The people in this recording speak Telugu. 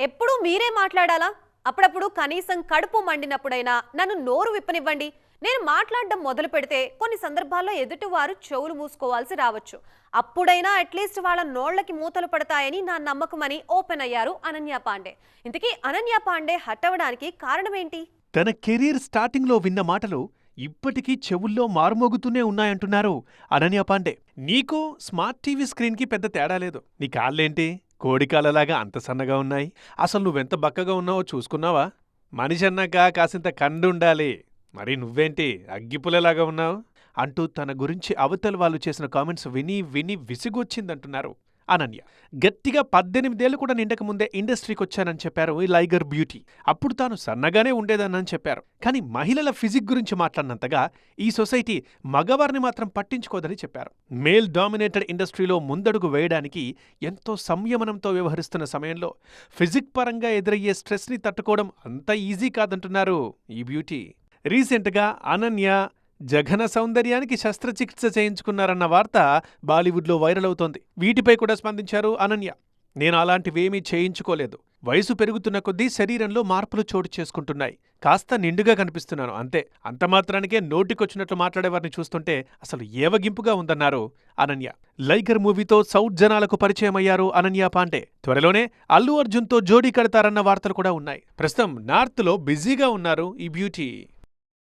ఎప్పుడూ మీరే మాట్లాడాలా? అప్పుడప్పుడు కనీసం కడుపు మండినప్పుడైనా నన్ను నోరు విప్పనివ్వండి. నేను మాట్లాడడం మొదలు పెడితే కొన్ని సందర్భాల్లో ఎదుటివారు చెవులు మూసుకోవాల్సి రావచ్చు. అప్పుడైనా అట్లీస్ట్ వాళ్ళ నోళ్లకి మూతలు పడతాయని నా నమ్మకమని ఓపెన్ అయ్యారు అనన్య పాండే. ఇంతకీ అనన్య పాండే హట్ అవ్వడానికి కారణమేంటి? తన కెరీర్ స్టార్టింగ్లో విన్న మాటలు ఇప్పటికీ చెవుల్లో మారుమోగుతూనే ఉన్నాయంటున్నారు అనన్య పాండే. నీకు స్మార్ట్ టీవీ స్క్రీన్కి పెద్ద తేడా లేదు. నీ కాళ్ళేంటి కోడికాలలాగా అంత సన్నగా ఉన్నాయి? అసలు నువ్వెంత బక్కగా ఉన్నావో చూసుకున్నావా? మనిషి అన్నాక కాసింత కండుండాలి. మరి నువ్వేంటి అగ్గిపుల్లలాగా ఉన్నావు అంటూ తన గురించి అవతల వాళ్ళు చేసిన కామెంట్స్ విని విని విసిగొచ్చిందంటున్నారు అనన్య. గట్టిగా 18 ఏళ్లు కూడా నిండక ముందే ఇండస్ట్రీకొచ్చానని చెప్పారు ఈ లైగర్ బ్యూటీ. అప్పుడు తాను సన్నగానే ఉండేదన్నని చెప్పారు. కానీ మహిళల ఫిజిక్ గురించి మాట్లాడినంతగా ఈ సొసైటీ మగవారిని మాత్రం పట్టించుకోదని చెప్పారు. మేల్ డామినేటెడ్ ఇండస్ట్రీలో ముందడుగు వేయడానికి ఎంతో సంయమనంతో వ్యవహరిస్తున్న సమయంలో ఫిజిక్ పరంగా ఎదురయ్యే స్ట్రెస్ని తట్టుకోవడం అంత ఈజీ కాదంటున్నారు ఈ బ్యూటీ. రీసెంట్గా అనన్య జఘన సౌందర్యానికి శస్త్రచికిత్స చేయించుకున్నారన్న వార్త బాలీవుడ్లో వైరల్ అవుతోంది. వీటిపై కూడా స్పందించారు అనన్య. నేను అలాంటివేమీ చేయించుకోలేదు. వయసు పెరుగుతున్న కొద్దీ శరీరంలో మార్పులు చోటు చేసుకుంటున్నాయి. కాస్త నిండుగా కనిపిస్తున్నాను అంతే. అంత మాత్రానికే నోటికొచ్చినట్లు మాట్లాడేవారిని చూస్తుంటే అసలు ఏవగింపుగా ఉందన్నారు అనన్య. లైగర్ మూవీతో సౌత్ జనాలకు పరిచయమయ్యారు అనన్య పాండే. త్వరలోనే అల్లు అర్జున్తో జోడీ కడతారన్న వార్తలు కూడా ఉన్నాయి. ప్రస్తుతం నార్త్లో బిజీగా ఉన్నారు ఈ బ్యూటీ.